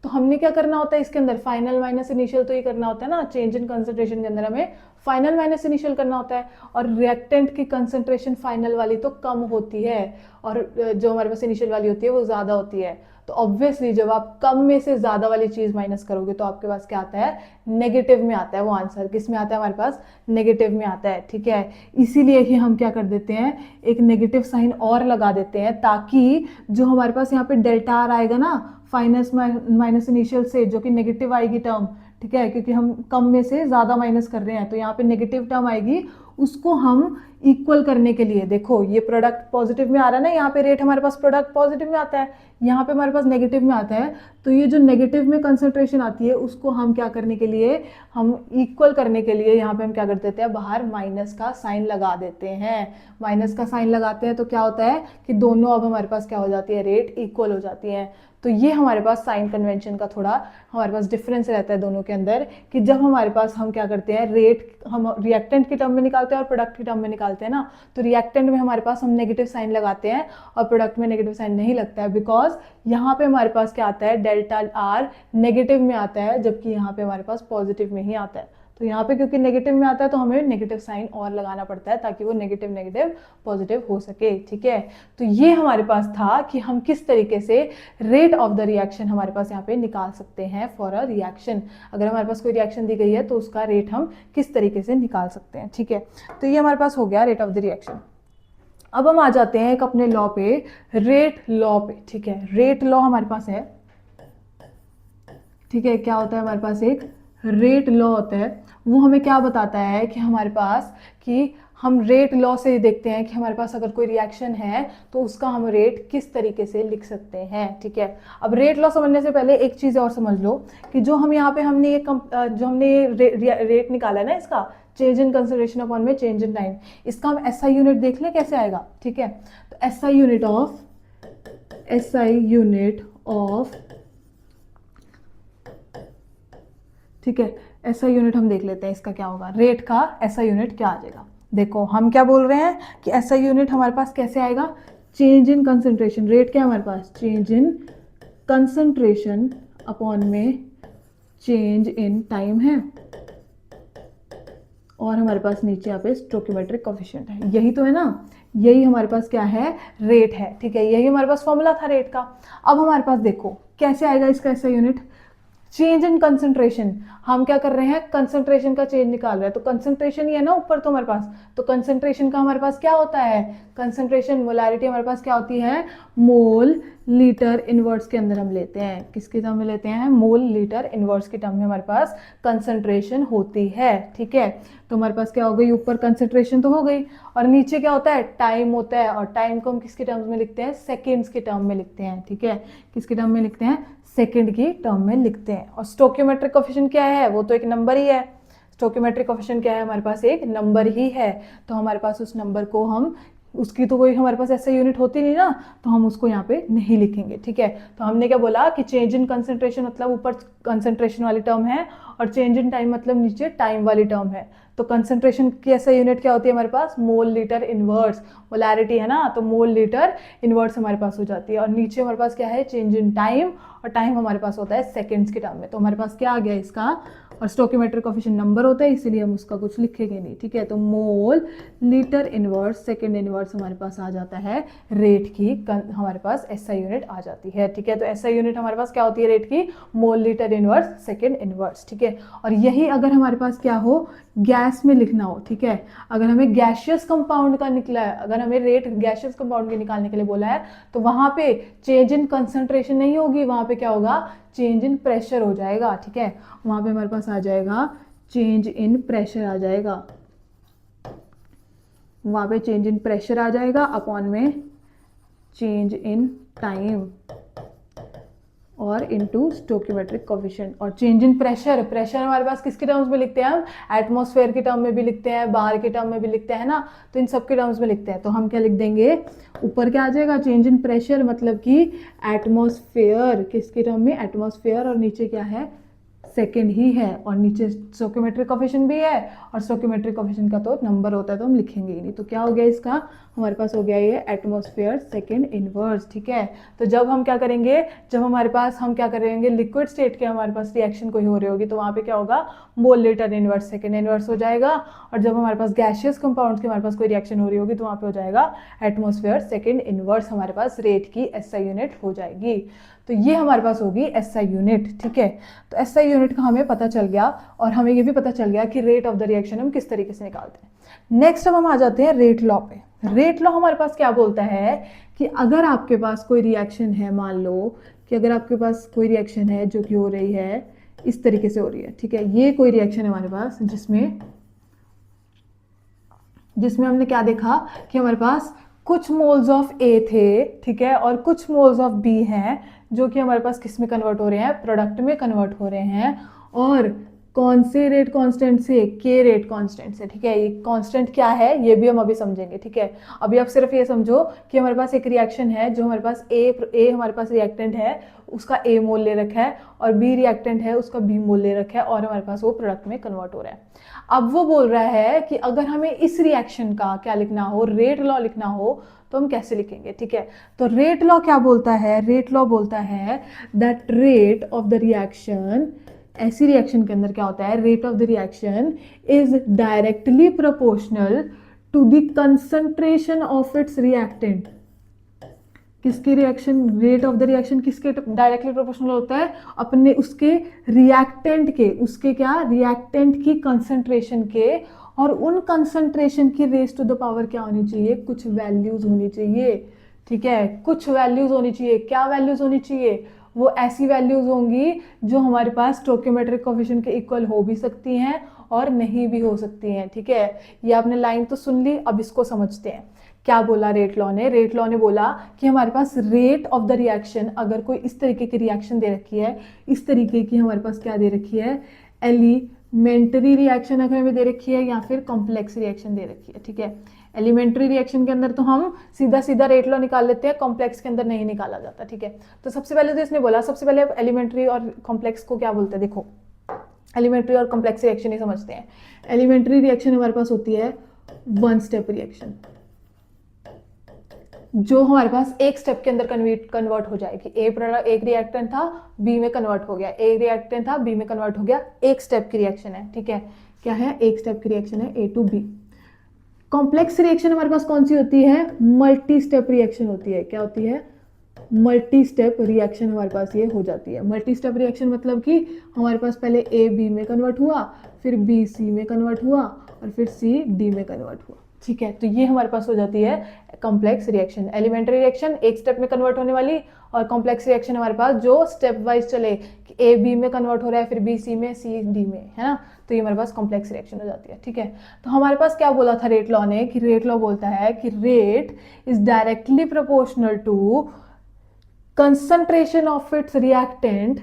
तो हमने क्या करना होता है इसके अंदर, फाइनल माइनस इनिशियल तो ये करना होता है ना, चेंज इन कंसंट्रेशन के अंदर हमें फाइनल माइनस इनिशियल करना होता है, और रिएक्टेंट की कंसंट्रेशन फाइनल वाली तो कम होती है, और जो हमारे पास इनिशियल वाली होती है वो ज़्यादा होती है। तो ऑब्वियसली जब आप कम में से ज़्यादा वाली चीज़ माइनस करोगे तो आपके पास क्या आता है, नेगेटिव में आता है। वो आंसर किस में आता है, हमारे पास नेगेटिव में आता है। ठीक है, इसीलिए ही हम क्या कर देते हैं, एक नेगेटिव साइन और लगा देते हैं, ताकि जो हमारे पास यहाँ पे डेल्टा आर आएगा ना, माइनस इनिशियल से, जो कि नेगेटिव आएगी टर्म। ठीक है, क्योंकि हम कम में से ज़्यादा माइनस कर रहे हैं, तो यहाँ पे नेगेटिव टर्म आएगी, उसको हम इक्वल करने के लिए, देखो ये प्रोडक्ट पॉजिटिव में आ रहा है ना, यहाँ पे रेट हमारे पास प्रोडक्ट पॉजिटिव में आता है, यहाँ पे हमारे पास नेगेटिव में आता है। तो ये जो नेगेटिव में कंसंट्रेशन आती है, उसको हम क्या करने के लिए, हम इक्वल करने के लिए यहाँ पे हम क्या कर देते हैं, बाहर माइनस का साइन लगा देते हैं। माइनस का साइन लगाते हैं तो क्या होता है कि दोनों अब हमारे पास क्या हो जाती है, रेट इक्वल हो जाती है। तो ये हमारे पास साइन कन्वेंशन का थोड़ा हमारे पास डिफरेंस रहता है दोनों के अंदर, कि जब हमारे पास हम क्या करते हैं, रेट हम रिएक्टेंट की टर्म में निकालते हैं और प्रोडक्ट की टर्म में निकालते हैं ना, तो रिएक्टेंट में हमारे पास हम नेगेटिव साइन लगाते हैं और प्रोडक्ट में नेगेटिव साइन नहीं लगता है, बिकॉज यहाँ पे हमारे पास क्या आता है, डेल्टा आर नेगेटिव में आता है, जबकि यहाँ पे हमारे पास पॉजिटिव में ही आता है। तो यहाँ पे क्योंकि नेगेटिव में आता है तो हमें नेगेटिव साइन और लगाना पड़ता है ताकि वो नेगेटिव नेगेटिव पॉजिटिव हो सके, ठीक है। तो ये हमारे पास था कि हम किस तरीके से रेट ऑफ द रिएक्शन हमारे पास यहाँ पे निकाल सकते हैं फॉर अ रिएक्शन। अगर हमारे पास कोई रिएक्शन दी गई है तो उसका रेट हम किस तरीके से निकाल सकते हैं, ठीक है। तो ये हमारे पास हो गया रेट ऑफ द रिएक्शन। अब हम आ जाते हैं एक अपने लॉ पे, रेट लॉ पे, ठीक है। रेट लॉ हमारे पास है, ठीक है। क्या होता है हमारे पास, एक रेट लॉ होता है। वो हमें क्या बताता है कि हमारे पास, कि हम रेट लॉ से देखते हैं कि हमारे पास अगर कोई रिएक्शन है तो उसका हम रेट किस तरीके से लिख सकते हैं, ठीक है। अब रेट लॉ समझने से पहले एक चीज़ और समझ लो कि जो हम यहाँ पे हमने ये रेट निकाला है ना, इसका चेंज इन कंसंट्रेशन अपॉन में चेंज इन टाइम, इसका हम एसआई यूनिट देख लें कैसे आएगा, ठीक है। तो एसआई यूनिट ऑफ, ठीक है, एसआई यूनिट हम देख लेते हैं इसका क्या होगा, रेट का एसआई यूनिट क्या आ जाएगा। देखो हम क्या बोल रहे हैं कि एसआई यूनिट हमारे पास कैसे आएगा, चेंज इन कंसंट्रेशन। रेट क्या है हमारे पास, चेंज इन कंसंट्रेशन अपॉन में चेंज इन टाइम है, और हमारे पास नीचे यहाँ पे स्टोइकियोमेट्रिक कोएफिशिएंट है। यही तो है ना, यही हमारे पास क्या है, रेट है, ठीक है। यही हमारे पास फॉर्मूला था रेट का। अब हमारे पास देखो कैसे आएगा इसका SI unit, change in concentration. हम क्या कर रहे हैं, कंसंट्रेशन का चेंज निकाल रहे हैं। तो कंसंट्रेशन ही है ना ऊपर तो हमारे पास, तो कंसंट्रेशन का हमारे पास क्या होता है, कंसंट्रेशन मोलैरिटी हमारे पास क्या होती है, मोल लीटर इनवर्स के अंदर हम लेते हैं, किसके टर्म में लेते हैं, मोल लीटर इनवर्स के टर्म में हमारे पास कंसंट्रेशन होती है, ठीक है। तो हमारे पास क्या हो गई, ऊपर कंसंट्रेशन तो हो गई, और नीचे क्या होता है, टाइम होता है। और टाइम को हम किसके टर्म्स में लिखते हैं, सेकेंड्स के टर्म में लिखते हैं, ठीक है। किसके टर्म में लिखते हैं, सेकंड की टर्म में लिखते हैं। और स्टोइकियोमेट्रिक कोएफिशिएंट क्या है, वो तो एक नंबर ही है। स्टोइकियोमेट्रिक कोएफिशिएंट क्या है हमारे पास, एक नंबर ही है। तो हमारे पास उस नंबर को हम, उसकी तो कोई हमारे पास ऐसा यूनिट होती नहीं ना, तो हम उसको यहाँ पे नहीं लिखेंगे, ठीक है। तो हमने क्या बोला कि चेंज इन कंसंट्रेशन मतलब ऊपर कंसंट्रेशन वाली टर्म है, और चेंज इन टाइम मतलब नीचे टाइम वाली टर्म है। तो कंसंट्रेशन की ऐसा यूनिट क्या होती है हमारे पास, मोल लीटर इनवर्स, मोलैरिटी है ना, तो मोल लीटर इनवर्स हमारे पास हो जाती है। और नीचे हमारे पास क्या है, चेंज इन टाइम, और टाइम हमारे पास होता है सेकंड्स के टर्म में। तो हमारे पास क्या आ गया इसका, और स्टोइकियोमेट्रिक कोएफिशिएंट नंबर होता है इसीलिए हम उसका कुछ लिखेंगे नहीं, ठीक है। तो mole litre inverse second inverse हमारे पास आ जाता है, रेट की हमारे पास एसआई यूनिट आ जाती है, ठीक है। तो एसआई यूनिट हमारे पास क्या होती है, रेट की mole litre inverse second inverse, ठीक है। और यही अगर हमारे पास क्या हो, गैस में लिखना हो, ठीक है। अगर हमें गैशियस कंपाउंड का निकला है, अगर हमें रेट गैशियस कंपाउंड के निकालने के लिए बोला है, तो वहां पे चेंज इन कंसंट्रेशन नहीं होगी, वहां पे क्या होगा, चेंज इन प्रेशर हो जाएगा, ठीक है। वहां पे हमारे पास आ जाएगा चेंज इन प्रेशर आ जाएगा, वहां पे चेंज इन प्रेशर आ जाएगा अपॉन में चेंज इन टाइम और इनटू स्टोइकियोमेट्रिक कोएफिशिएंट। और चेंज इन प्रेशर, प्रेशर हमारे पास किसके टर्म्स में लिखते हैं हम, एटमॉस्फेयर के टर्म में भी लिखते हैं, बाहर के टर्म में भी लिखते हैं ना, तो इन सब के टर्म्स में लिखते हैं। तो हम क्या लिख देंगे, ऊपर क्या आ जाएगा, चेंज इन प्रेशर मतलब कि एटमॉस्फेयर, किसके टर्म में, एटमॉस्फेयर, और नीचे क्या है, सेकेंड ही है, और नीचे स्टोइकियोमेट्रिक कोएफिशिएंट भी है, और स्टोइकियोमेट्रिक कोएफिशिएंट का तो नंबर होता है तो हम लिखेंगे ही नहीं। तो क्या हो गया इसका, हमारे पास हो गया ये एटमॉस्फेयर सेकेंड इनवर्स, ठीक है। तो जब हम क्या करेंगे, जब हमारे पास हम क्या करेंगे, लिक्विड स्टेट के हमारे पास रिएक्शन कोई हो रही होगी, तो वहाँ पे क्या होगा, mole litre inverse second inverse हो जाएगा। और जब हमारे पास गैशियस कंपाउंड्स की हमारे पास कोई रिएक्शन हो रही होगी, तो वहाँ पे हो जाएगा एटमॉस्फेयर सेकेंड इनवर्स, हमारे पास रेट की एसआई यूनिट हो जाएगी। तो ये हमारे पास होगी एसआई यूनिट, ठीक है। तो एसआई यूनिट का हमें पता चल गया, और हमें ये भी पता चल गया कि रेट ऑफ द रिएक्शन हम किस तरीके से निकालते हैं। नेक्स्ट अब हम आ जाते हैं रेट लॉ पे। रेट लॉ हमारे पास क्या बोलता है कि अगर आपके पास कोई रिएक्शन है, मान लो कि अगर आपके पास कोई रिएक्शन है जो कि हो रही है इस तरीके से हो रही है, ठीक है। ये कोई रिएक्शन है हमारे पास जिसमें हमने क्या देखा कि हमारे पास कुछ मोल्स ऑफ ए थे, ठीक है, और कुछ मोल्स ऑफ बी हैं, जो कि हमारे पास किस में कन्वर्ट हो रहे हैं, प्रोडक्ट में कन्वर्ट हो रहे हैं। और कौन से रेट कांस्टेंट से, के रेट कांस्टेंट से, ठीक है। ये कांस्टेंट क्या है ये भी हम अभी समझेंगे, ठीक है। अभी आप सिर्फ ये समझो कि हमारे पास एक रिएक्शन है, जो हमारे पास ए हमारे पास रिएक्टेंट है, उसका ए मोल ले रखा है, और बी रिएक्टेंट है, उसका बी मोल ले रखा है, और हमारे पास वो प्रोडक्ट में कन्वर्ट हो रहा है। अब वो बोल रहा है कि अगर हमें इस रिएक्शन का क्या लिखना हो, रेट लॉ लिखना हो, तो हम कैसे लिखेंगे, ठीक है। तो रेट लॉ क्या बोलता है, रेट लॉ बोलता है that rate of the reaction, ऐसी रिएक्शन के अंदर क्या होता है, rate of the reaction is directly proportional to the concentration of its reactant. किसके reaction, rate of the reaction किसके डायरेक्टली प्रोपोर्शनल होता है, अपने उसके रिएक्टेंट के, उसके क्या, रिएक्टेंट की कंसंट्रेशन के, और उन कंसंट्रेशन की रेस टू द पावर क्या होनी चाहिए, कुछ वैल्यूज होनी चाहिए, ठीक है। कुछ वैल्यूज होनी चाहिए, क्या वैल्यूज होनी चाहिए, वो ऐसी वैल्यूज होंगी जो हमारे पास स्टोइकियोमेट्रिक कोएफिशिएंट के इक्वल हो भी सकती हैं और नहीं भी हो सकती हैं, ठीक है। ये आपने लाइन तो सुन ली, अब इसको समझते हैं। क्या बोला रेट लॉ ने, रेट लॉ ने बोला कि हमारे पास रेट ऑफ द रिएक्शन, अगर कोई इस तरीके की रिएक्शन दे रखी है, इस तरीके की हमारे पास क्या दे रखी है, एलिमेंट्री रिएक्शन अगर हमें दे रखी है, या फिर कॉम्प्लेक्स रिएक्शन दे रखी है, ठीक है। एलिमेंट्री रिएक्शन के अंदर तो हम सीधा सीधा रेट लॉ निकाल लेते हैं, कॉम्प्लेक्स के अंदर नहीं निकाला जाता, ठीक है। तो सबसे पहले तो इसने बोला, सबसे पहले एलिमेंट्री और कॉम्प्लेक्स को क्या बोलते हैं, देखो एलिमेंट्री और कॉम्प्लेक्स रिएक्शन ही समझते हैं। एलिमेंट्री रिएक्शन हमारे पास होती है वन स्टेप रिएक्शन, जो हमारे पास एक स्टेप के अंदर कन्वर्ट हो जाएगी। एक रिएक्टेंट था, बी में कन्वर्ट हो गया, एक रिएक्टेंट था, बी में कन्वर्ट हो गया, एक स्टेप की रिएक्शन है, ठीक है। क्या है, एक स्टेप की रिएक्शन है, ए टू बी। कॉम्प्लेक्स रिएक्शन हमारे पास कौन सी होती है, मल्टी स्टेप रिएक्शन होती है। क्या होती है, मल्टी स्टेप रिएक्शन हमारे पास ये हो जाती है। मल्टी स्टेप रिएक्शन मतलब कि हमारे पास पहले ए बी में कन्वर्ट हुआ, फिर बी सी में कन्वर्ट हुआ, और फिर सी डी में कन्वर्ट हुआ, ठीक है। तो ये हमारे पास हो जाती है कॉम्प्लेक्स रिएक्शन। एलिमेंट्री रिएक्शन एक स्टेप में कन्वर्ट होने वाली, और कॉम्प्लेक्स रिएक्शन हमारे पास जो स्टेप वाइज चले, कि ए बी में कन्वर्ट हो रहा है, फिर बी सी में, सी डी में, है ना। तो ये हमारे पास कॉम्प्लेक्स रिएक्शन हो जाती है, ठीक है। तो हमारे पास क्या बोला था रेट लॉ ने, कि रेट लॉ बोलता है कि rate is directly proportional to concentration of its reactant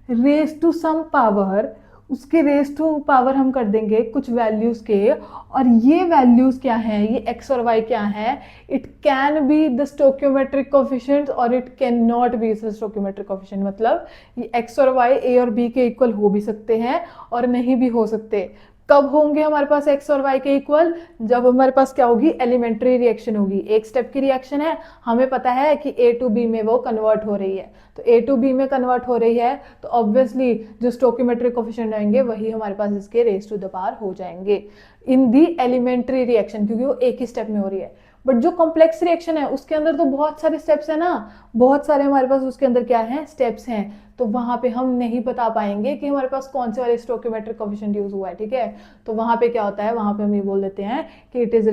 raised to some power, उसके रेस टू पावर हम कर देंगे कुछ वैल्यूज के, और ये वैल्यूज क्या हैं, ये एक्स और वाई क्या है, it can be the stoichiometric coefficient और it can not be the stoichiometric coefficient. मतलब ये एक्स और वाई ए और बी के इक्वल हो भी सकते हैं और नहीं भी हो सकते। कब होंगे हमारे पास एक्स और वाई के इक्वल, जब हमारे पास क्या होगी, एलिमेंट्री रिएक्शन होगी। एक स्टेप की रिएक्शन है, हमें पता है कि ए टू बी में वो कन्वर्ट हो रही है, तो ए टू बी में कन्वर्ट हो रही है, तो ऑब्वियसली जो स्टोइकियोमेट्रिक कोएफिशिएंट आएंगे वही हमारे पास इसके रेस टू द पावर हो जाएंगे इन दी एलिमेंट्री रिएक्शन, क्योंकि वो एक ही स्टेप में हो रही है। बट जो कॉम्प्लेक्स रिएक्शन है उसके अंदर तो बहुत सारे स्टेप्स है ना, बहुत सारे हमारे पास उसके अंदर क्या है, स्टेप्स हैं। तो वहां पे हम नहीं बता पाएंगे कि हमारे पास कौन से वाले स्टोइकियोमेट्रिक कोएफिशिएंट यूज हुआ है, ठीक है। तो वहां पे क्या होता है, वहां पे हम ये बोल देते हैं कि it is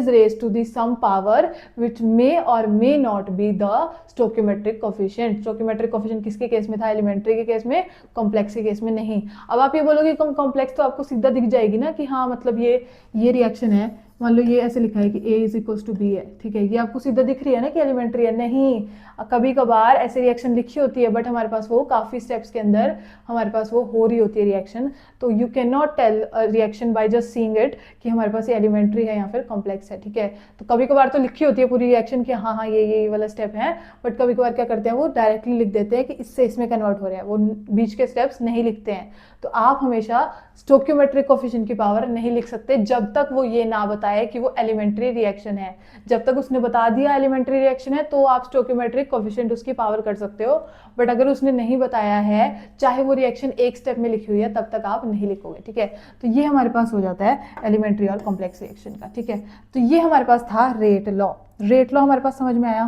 raise to the some power which may और may not be the stoichiometric coefficient. Stoichiometric coefficient किसके केस में था, एलिमेंट्री के केस में, कॉम्प्लेक्स के केस में नहीं। अब आप ये बोलोगे कॉम्प्लेक्स, तो आपको सीधा दिख जाएगी ना कि हाँ मतलब ये रिएक्शन है, मान लो ये ऐसे लिखा है कि A is equals to B है, ठीक है। ये आपको सीधा दिख रही है ना कि एलिमेंट्री है, नहीं। कभी कभार ऐसे रिएक्शन लिखी होती है, बट हमारे पास वो काफी स्टेप्स के अंदर हमारे पास वो हो रही होती है रिएक्शन। तो you can not tell reaction by just seeing it कि हमारे पास ये एलिमेंट्री है या फिर कॉम्प्लेक्स है, ठीक है। तो कभी कभार तो लिखी होती है पूरी रिएक्शन कि हाँ हाँ ये वाला स्टेप है, बट कभी कभार क्या करते हैं, वो डायरेक्टली लिख देते हैं कि इससे इसमें कन्वर्ट हो रहा है, वो बीच के स्टेप्स नहीं लिखते हैं। तो आप हमेशा स्टोइकियोमेट्रिक कोएफिशिएंट की पावर नहीं लिख सकते जब तक वो ये ना बताए कि वो एलिमेंट्री रिएक्शन है। जब तक उसने बता दिया एलिमेंट्री रिएक्शन है तो आप स्टोइकियोमेट्रिक कोएफिशिएंट उसकी पावर कर सकते हो, बट अगर उसने नहीं बताया है, चाहे वो रिएक्शन एक स्टेप में लिखी हुई है, तब तक आप नहीं लिखोगे, ठीक है। तो ये हमारे पास हो जाता है एलिमेंट्री और कॉम्प्लेक्स रिएक्शन का, ठीक है। तो ये हमारे पास था रेट लॉ। रेट लॉ हमारे पास समझ में आया।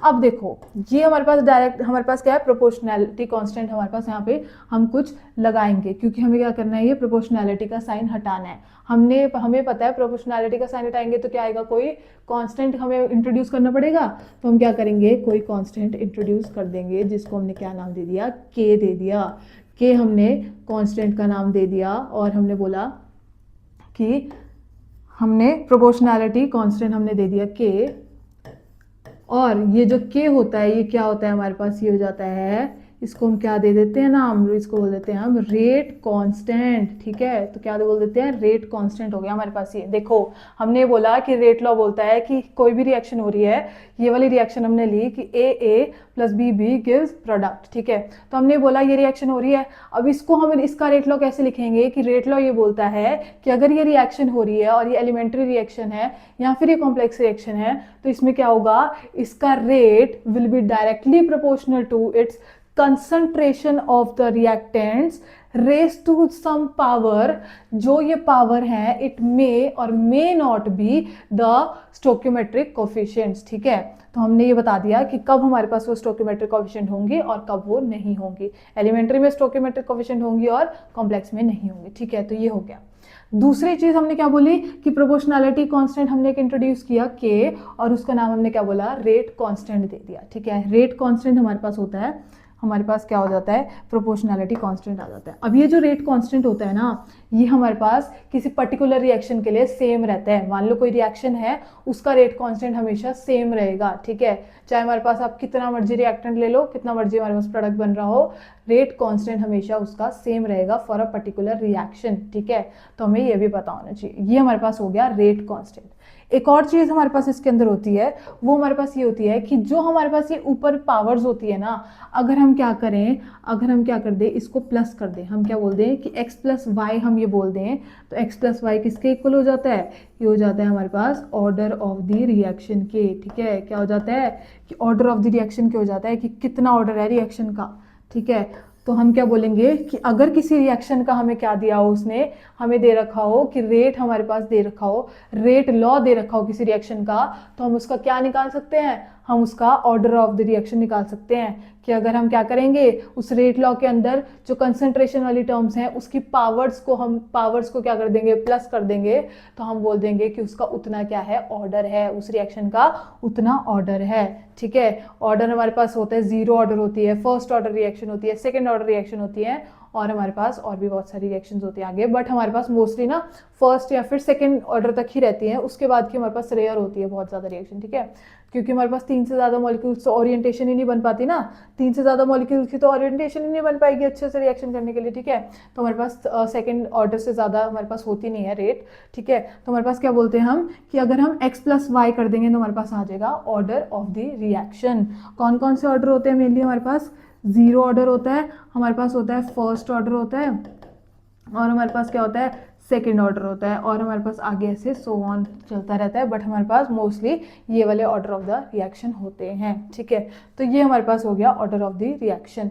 अब देखो ये हमारे पास डायरेक्ट, हमारे पास क्या है, प्रोपोर्शनैलिटी कांस्टेंट हमारे पास यहाँ पे हम कुछ लगाएंगे, क्योंकि हमें क्या करना है, ये प्रोपोर्शनैलिटी का साइन हटाना है। हमें पता है प्रोपोर्शनैलिटी का साइन हटाएंगे तो क्या आएगा, कोई कांस्टेंट हमें इंट्रोड्यूस करना पड़ेगा। तो हम क्या करेंगे, कोई कांस्टेंट इंट्रोड्यूस कर देंगे, जिसको हमने क्या नाम दे दिया, के दे दिया। के हमने कांस्टेंट का नाम दे दिया, और हमने बोला कि हमने प्रोपोर्शनैलिटी कांस्टेंट हमने दे दिया के, और ये जो के होता है ये क्या होता है हमारे पास, ये हो जाता है इसको हम क्या दे देते हैं नाम, इसको बोल देते हैं हम रेट कांस्टेंट, ठीक है। तो क्या बोल देते हैं, रेट कांस्टेंट हो गया हमारे पास ये। देखो हमने बोला कि रेट लॉ बोलता है कि कोई भी रिएक्शन हो रही है, ये वाली रिएक्शन हमने ली कि ए प्लस बी गिव्स प्रोडक्ट, ठीक है। तो हमने बोला ये रिएक्शन हो रही है, अब इसको हम इसका रेट लॉ कैसे लिखेंगे कि रेट लॉ ये बोलता है कि अगर ये रिएक्शन हो रही है और ये एलिमेंट्री रिएक्शन है या फिर ये कॉम्प्लेक्स रिएक्शन है, तो इसमें क्या होगा, इसका rate will be directly proportional to its concentration of the reactants raised to some power, जो ये पावर है it may और may not be the stoichiometric coefficients, ठीक है। तो हमने ये बता दिया कि कब हमारे पास वो स्टोकियोमेट्रिक कोएफिशिएंट होंगी और कब वो नहीं होंगी। एलिमेंट्री में स्टोकियोमेट्रिक कोएफिशिएंट होंगी और कॉम्प्लेक्स में नहीं होंगी, ठीक है। तो ये हो गया। दूसरी चीज हमने क्या बोली कि प्रोपोर्शनैलिटी कांस्टेंट हमने एक इंट्रोड्यूस किया के, और उसका नाम हमने क्या बोला, रेट कांस्टेंट दे दिया, ठीक है। रेट कांस्टेंट हमारे पास होता है, हमारे पास क्या हो जाता है, प्रोपोर्शनैलिटी कांस्टेंट आ जाता है। अब ये जो रेट कांस्टेंट होता है ना, ये हमारे पास किसी पर्टिकुलर रिएक्शन के लिए सेम रहता है। मान लो कोई रिएक्शन है, उसका रेट कांस्टेंट हमेशा सेम रहेगा, ठीक है। चाहे हमारे पास आप कितना मर्जी रिएक्टेंट ले लो, कितना मर्जी हमारे पास प्रोडक्ट बन रहा हो, रेट कांस्टेंट हमेशा उसका सेम रहेगा फॉर अ पर्टिकुलर रिएक्शन, ठीक है। तो हमें ये भी पता होना चाहिए। ये हमारे पास हो गया रेट कांस्टेंट। एक और चीज हमारे पास इसके अंदर होती है, वो हमारे पास ये होती है कि जो हमारे पास ये ऊपर पावर्स होती है ना, अगर हम क्या करें, अगर हम क्या कर दें, इसको प्लस कर दें, हम क्या बोल दें कि x प्लस वाई हम ये बोल दें, तो x प्लस वाई किसके इक्वल हो जाता है, ये हो जाता है हमारे पास ऑर्डर ऑफ द रिएक्शन के, ठीक है। क्या हो जाता है कि ऑर्डर ऑफ द रिएक्शन के हो जाता है कि कितना ऑर्डर है रिएक्शन का, ठीक है। तो हम क्या बोलेंगे कि अगर किसी रिएक्शन का हमें क्या दिया हो, उसने हमें दे रखा हो कि रेट हमारे पास दे रखा हो, रेट लॉ दे रखा हो किसी रिएक्शन का, तो हम उसका क्या निकाल सकते हैं, हम उसका ऑर्डर ऑफ द रिएक्शन निकाल सकते हैं। कि अगर हम क्या करेंगे, उस रेट लॉ के अंदर जो कंसंट्रेशन वाली टर्म्स हैं उसकी पावर्स को क्या कर देंगे, प्लस कर देंगे, तो हम बोल देंगे कि उसका उतना क्या है, ऑर्डर है, उस रिएक्शन का उतना ऑर्डर है, ठीक है। ऑर्डर हमारे पास होता है, जीरो ऑर्डर होती है, फर्स्ट ऑर्डर रिएक्शन होती है, सेकेंड ऑर्डर रिएक्शन होती है, और हमारे पास और भी बहुत सारी रिएक्शंस होती हैं आगे, बट हमारे पास मोस्टली ना फर्स्ट या फिर सेकंड ऑर्डर तक ही रहती हैं, उसके बाद की हमारे पास रेयर होती है बहुत ज़्यादा रिएक्शन, ठीक है। क्योंकि हमारे पास 3 से ज़्यादा मॉलिक्यूल्स तो ओरिएंटेशन ही नहीं बन पाती ना, 3 से ज़्यादा मॉलिक्यूल्स की तो ओरिएंटेशन ही नहीं बन पाएगी अच्छे से रिएक्शन करने के लिए, ठीक है। तो हमारे पास सेकंड ऑर्डर से ज़्यादा हमारे पास होती नहीं है रेट, ठीक है। तो हमारे पास क्या बोलते हैं हम कि अगर हम x प्लस वाई कर देंगे तो हमारे पास आ जाएगा ऑर्डर ऑफ द रिएक्शन। कौन कौन से ऑर्डर होते हैं मेनली हमारे पास, जीरो ऑर्डर होता है, हमारे पास होता है फर्स्ट ऑर्डर होता है, और हमारे पास क्या होता है, सेकेंड ऑर्डर होता है, और हमारे पास आगे ऐसे सो ऑन चलता रहता है, बट हमारे पास मोस्टली ये वाले ऑर्डर ऑफ द रिएक्शन होते हैं, ठीक है। तो ये हमारे पास हो गया ऑर्डर ऑफ द रिएक्शन,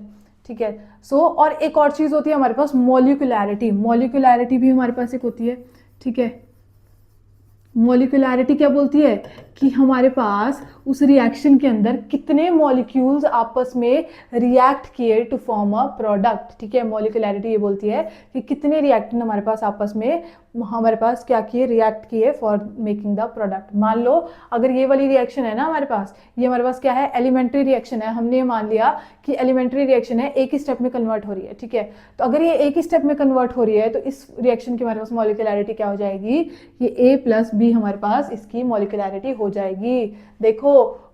ठीक है। सो और एक और चीज़ होती है हमारे पास मॉलिक्यूलैरिटी, मॉलिक्यूलैरिटी भी हमारे पास एक होती है, ठीक है। मॉलिक्यूलैरिटी क्या बोलती है कि हमारे पास उस रिएक्शन के अंदर कितने मॉलिक्यूल्स आपस में रिएक्ट किए टू फॉर्म अ प्रोडक्ट, ठीक है। मॉलिक्यूलैरिटी ये बोलती है कि कितने रिएक्टेंट हमारे पास आपस में हमारे पास क्या किए, रिएक्ट किए फॉर मेकिंग द प्रोडक्ट। मान लो अगर ये वाली रिएक्शन है ना हमारे पास, ये हमारे पास क्या है, एलिमेंट्री रिएक्शन है, हमने ये मान लिया कि एलिमेंट्री रिएक्शन है, एक ही स्टेप में कन्वर्ट हो रही है, ठीक है। तो अगर ये एक ही स्टेप में कन्वर्ट हो रही है तो इस रिएक्शन की हमारे पास मॉलिक्यूलैरिटी क्या हो जाएगी, ये ए प्लस बी हमारे पास इसकी मॉलिक्यूलैरिटी हो जाएगी। देखो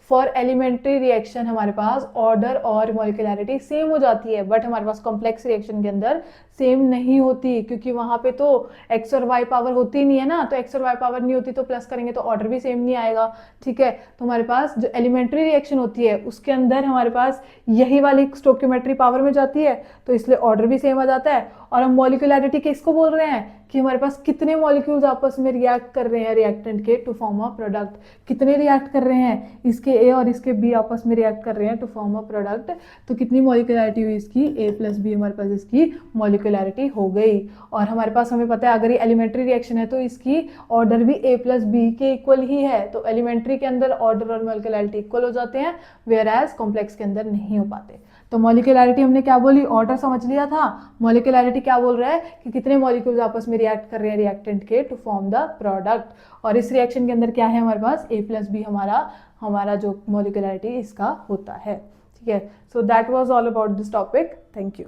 फॉर एलिमेंट्री रिएक्शन हमारे पास ऑर्डर और मॉलिक्यूलैरिटी सेम हो जाती है, बट हमारे पास कॉम्प्लेक्स रिएक्शन के अंदर सेम नहीं होती, क्योंकि वहां पे तो एक्स और वाई पावर होती नहीं है ना, तो एक्स और वाई पावर नहीं होती तो प्लस करेंगे तो ऑर्डर भी सेम नहीं आएगा, ठीक है। तो हमारे पास जो एलिमेंट्री रिएक्शन होती है उसके अंदर हमारे पास यही वाली स्टोकियोमेट्री पावर में जाती है, तो इसलिए ऑर्डर भी सेम आ जाता है। और हम मॉलिक्यूलैरिटी किसको बोल रहे हैं कि हमारे पास कितने मॉलिक्यूल्स आपस में रिएक्ट कर रहे हैं रिएक्टेंट के टू फॉर्म अ प्रोडक्ट, कितने रिएक्ट कर रहे हैं, इसके ए और इसके बी आपस में रिएक्ट कर रहे हैं टू फॉर्म अ प्रोडक्ट, तो कितनी मॉलिक्यूलैरिटी हुई इसकी, ए प्लस बी हमारे पास इसकी मॉलिक्यूलैरिटी हो गई। और हमारे पास हमें पता है अगर ये एलिमेंट्री रिएक्शन है तो इसकी ऑर्डर भी ए प्लस बी के इक्वल ही है, तो एलिमेंट्री के अंदर ऑर्डर और मॉलिक्यूलैरिटी इक्वल हो जाते हैं, वेयर एज कॉम्प्लेक्स के अंदर नहीं हो पाते। तो मॉलिक्यूलैरिटी हमने क्या बोली, ऑर्डर समझ लिया था, मॉलिक्यूलैरिटी क्या बोल रहा है कि कितने मॉलिक्यूल्स आपस में रिएक्ट कर रहे हैं रिएक्टेंट के टू फॉर्म द प्रोडक्ट। और इस रिएक्शन के अंदर क्या है हमारे पास, ए प्लस बी हमारा जो मॉलिक्यूलैरिटी इसका होता है, ठीक है। So that was all about this topic, thank you.